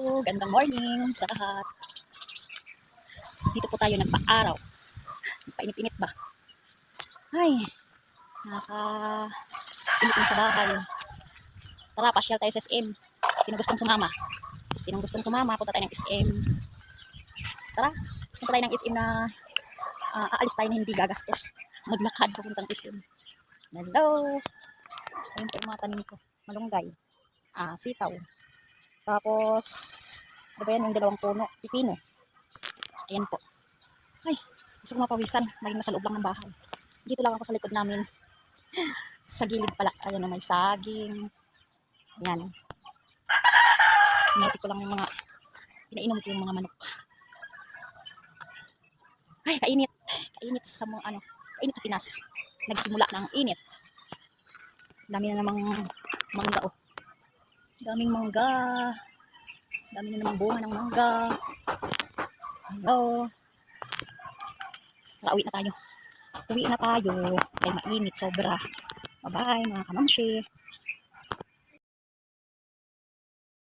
Hello, gandang morning sa lahat. Dito po tayo nagpa-araw. Painit-init ba? Ay, nakaka-init na sa bahay. Tara, pasyal tayo sa SM. Sino gustong sumama? Sinong gustong sumama? Punta tayo ng SM. Tara, punta tayo ng SM na aalis tayo na hindi gagastos. Maglakad papuntang SM. Hello! Ayun po yung mga tanim ko. Malunggay. Sitaw. Tapos, ano ba yan yung dalawang puno? Pipino. Ayan po. Ay, gusto ko mapawisan. May nasa loob lang ng bahay. Dito lang ako sa likod namin. Sa gilid pala. Ayan na may saging. Ayan. Sinati ko lang yung mga, pinainom ko yung mga manok. Ay, kainit. Kainit sa mga ano. Kainit sa Pinas. Nagsimula ng init. Dami na namang mangga oh. Daming mangga. Dami na namang bunga ng mangga. Hello. Tara, uwi na tayo. Uwi na tayo. Kaya mainit sobra. Bye-bye mga kamamshi.